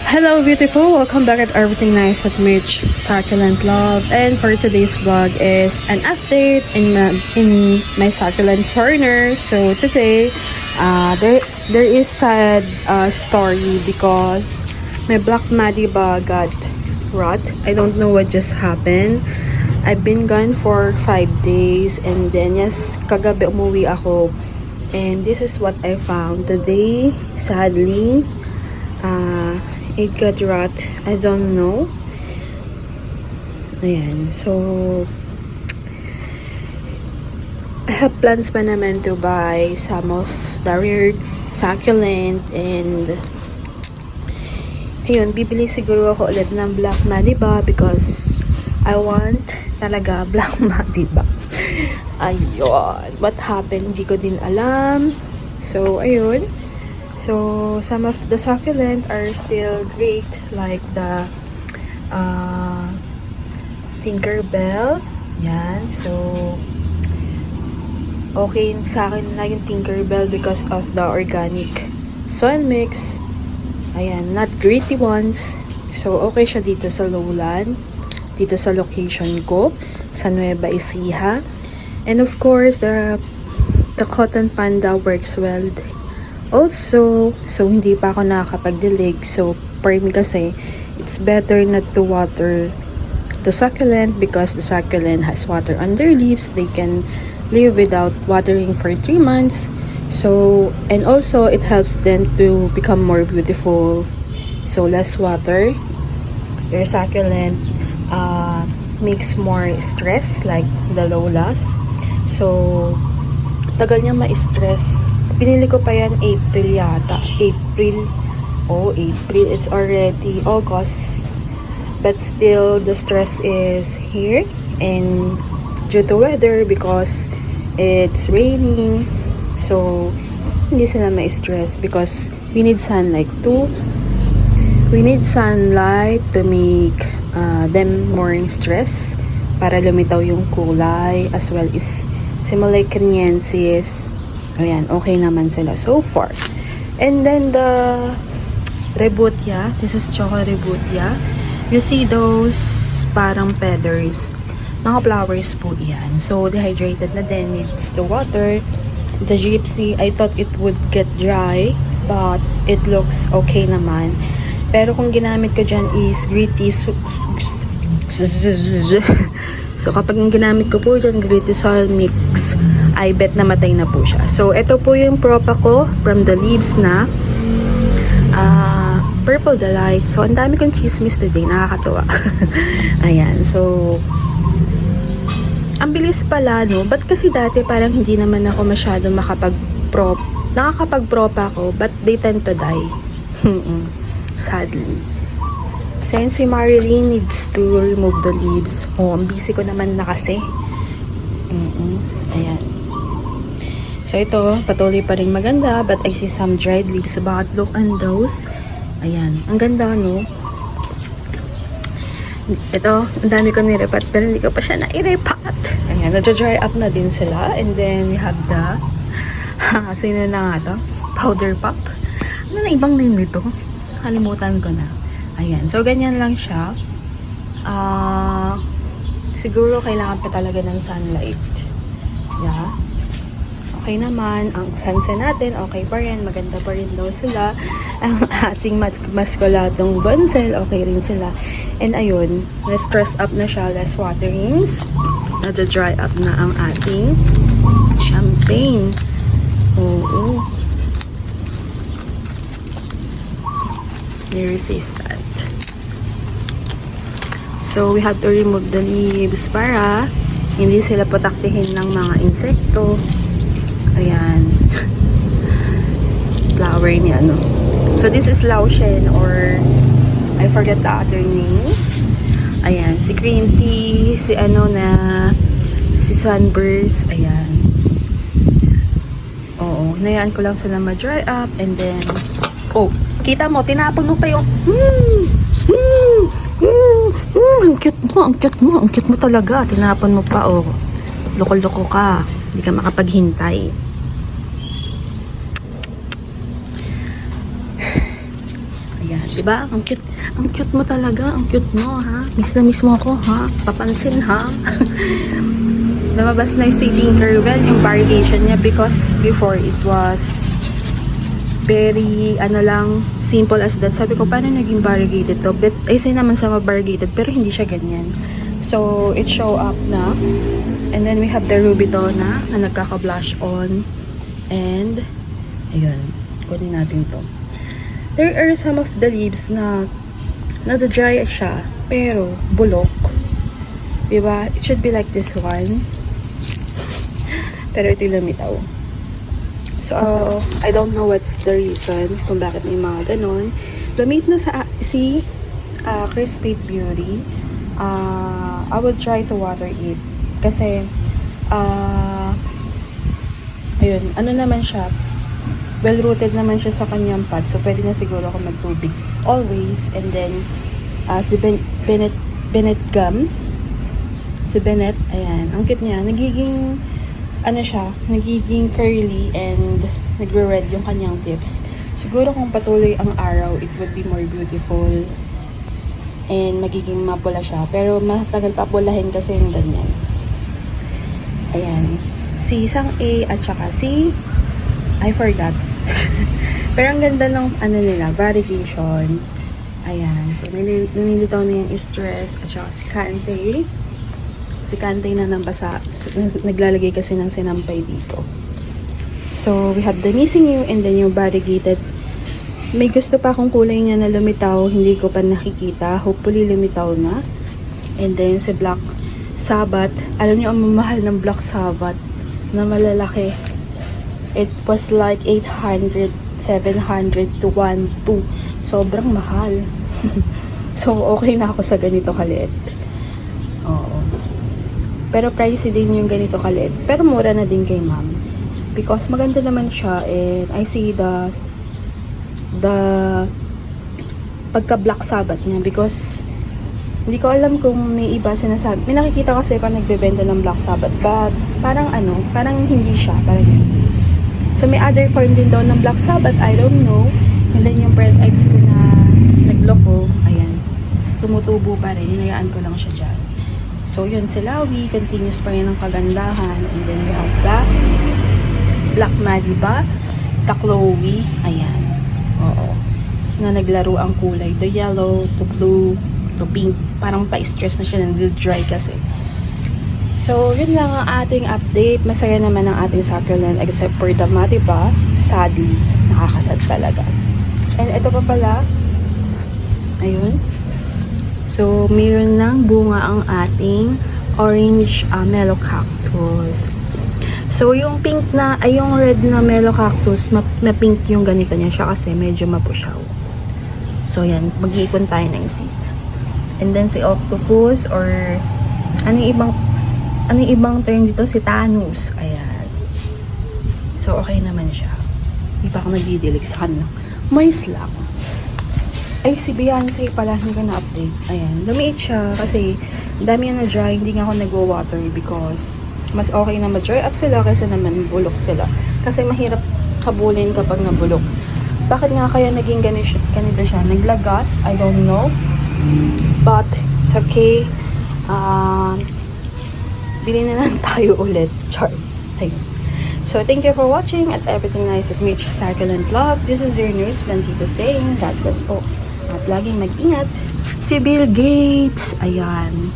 Hello beautiful, welcome back at Everything Nice at Mitch Succulent Love, and for today's vlog is an update in my succulent corner. So today there is sad story because my black madiba got rot. I don't know what just happened. I've been gone for 5 days, and then yes, kagabi umuwi ako, and this is what I found today. Sadly, it got rot. I don't know. Ayan. So, I have plans pa naman to buy some of the rare succulent, and ayun, bibili siguro ako ulit ng black madiba because I want talaga black madiba. Ayun. What happened? Hindi ko din alam. So, ayun. So, some of the succulent are still great, like the Tinkerbell. Yan. So, okay sa akin na yung Tinkerbell because of the organic soil mix. Ayan, not gritty ones. So, okay siya dito sa lowland, dito sa location ko, sa Nueva Ecija. And of course, the cotton panda works well also. So, hindi pa ako nakakapagdilig. So, for me kasi, it's better not to water the succulent because the succulent has water on their leaves. They can live without watering for 3 months. So, and also, it helps them to become more beautiful. So, less water. Your succulent makes more stress, like the lolas. So, tagal niya ma-stress. Pinili ko pa yan April yata. April. It's already August. But still, the stress is here. And due to weather, because it's raining. So, hindi sila ma-stress because we need sunlight too. We need sunlight to make them more stress para lumitaw yung kulay, as well as Simulae Crinensis. Ayan, okay naman sila so far. And then the Rebutia, this is Choco Rebutia. You see those parang feathers, mga flowers po yan. So, dehydrated na din, needs to water. The Gypsy, I thought it would get dry, but it looks okay naman. Pero kung ginamit ko dyan is gritty so, kapag ginamit ko po dyan gritty soil mix, I bet namatay na po siya. So, ito po yung propa ko from the leaves na Purple Delight. So, ang dami kong chismis today. Nakakatawa. Ayan. So, ang bilis pala, no? But kasi dati parang hindi naman ako masyado nakakapag-propa ako, but they tend to die. Sadly. Since si Marilyn needs to remove the leaves. Ang busy ko naman na kasi. Ayan. So, ito, patuloy pa rin maganda, but I see some dried leaves. But look on those. Ayan. Ang ganda, no? Ito, ang dami ko nirepat, pero hindi ko pa siya nairepat. Ayan, nadya-dry up na din sila. And then, we have the, sino na nga to? Powder pop. Ano na ibang name nito? Kalimutan ko na. Ayan. So, ganyan lang siya. Siguro, kailangan pa talaga ng sunlight. Yeah. Okay naman. Ang sunset natin, okay pa rin. Maganda pa rin daw sila. Ang ating maskulatong bonsai, okay rin sila. And ayun, na-stress up na siya. Less waterings. Nadya-dry up na ang ating champagne. Oo. Resistant. So, we have to remove the leaves para hindi sila pataktihin ng mga insekto. Ayan. Flower niya, no? So, this is Laoshen, or I forget the other name. Ayan. Si Cream Tea, si Sunburst. Ayan. Oo. Hinayaan ko lang sila ma-dry up, and then, kita mo, tinapon mo pa yung, ang cute mo talaga. Tinapon mo pa, loko-loko ka. Hindi ka makapaghintay. Diba? Ang cute mo talaga. Ang cute mo, ha? Miss na miss mo ako, ha? Papansin, ha? Lumabas na si Tinkerbell, yung variegation niya because before it was very, simple as that. Sabi ko, paano naging variegated to? But, ay say naman sa variegated, pero hindi siya ganyan. So, it show up na. And then, we have the Ruby Donna na nagkaka-blush on. And, ayun. Kunin natin to. There are some of the leaves na na-dry siya, pero bulok. Diba? It should be like this one. Pero ito lumitaw. So, I don't know what's the reason kung bakit may mga ganon. Lamit na si Chris Fade Beauty. I would try to water it. Kasi, ayun, ano naman siya, well-rooted naman siya sa kanyang pot. So, pwede na siguro ako magtubig always. And then, si Bennett gum. Si Bennett, ayan, ang cute niya. Nagiging curly and nagre-red yung kanyang tips. Siguro kung patuloy ang araw, it would be more beautiful and magiging mapula siya. Pero matagal pa pulahin kasi yung ganyan. Ayan. Si Sang A at saka si I forgot. Pero ang ganda ng nila, variegation. Ayan. So, nililitaw na yung Stress at saka si Kante. Si Kante na nabasa. So, naglalagay kasi ng sinampay dito. So, we have the Missing You and then yung variegated. May gusto pa akong kulay niya na lumitaw. Hindi ko pa nakikita. Hopefully, lumitaw na. And then, si Black Sabbath. Alam niyo, ang mamahal ng Black Sabbath na malalaki. It was like 800, 700 to 1,2. Sobrang mahal. So, okay na ako sa ganito kaliit. Oo. Pero pricey din yung ganito kaliit. Pero mura na din kay ma'am. Because maganda naman siya and I see the pagka Black Sabbath niya because hindi ko alam kung may iba sinasabi. May nakikita kasi ako nagbebenta ng Black Sabbath but parang hindi siya. Parang so may other form din daw ng Black Sabbath. I don't know. And then yung Bread Ives ko na nagloko. Ayan. Tumutubo pa rin. Hinayaan ko lang siya dyan. So, yun, si Lawi, continuous pa rin ang kagandahan. And then, we have the Black Madiba, the Chloe, ayan. Oo. Na naglaro ang kulay. The yellow, to blue, to pink. Parang pa-stress na siya, nandil-dry kasi. So, yun lang ang ating update. Masaya naman ang ating succulent except for the Madiba, sadly, nakakasad talaga. And ito pa pala, ayun. So, mayroon ng bunga ang ating orange mellow cactus. So, yung pink yung red na mellow cactus, ma-pink yung ganito niya siya kasi medyo mapusyaw. So, yan. Mag-iipon tayo ng seeds. And then, si octopus or ano yung ibang term dito? Si Thanos. Ayan. So, okay naman siya. Hindi pa ako nagdidilig sa kanya. Moist lang. Ay, si Beyonce pala, hindi ko na-update. Ayan, lumiit siya kasi dami na dry, hindi nga ako nagwa-water because mas okay na ma-dry up sila kaysa naman bulok sila. Kasi mahirap habulin kapag nabulok. Bakit nga kaya naging ganito siya? Naglagas? I don't know. But, it's okay. Bili na lang tayo ulit. Char. Ayun. So, thank you for watching at everything nice with Mitch Succulent Love. This is your nurse, Bantita saying, God bless po. At laging mag-ingat. Si Bill Gates. Ayan.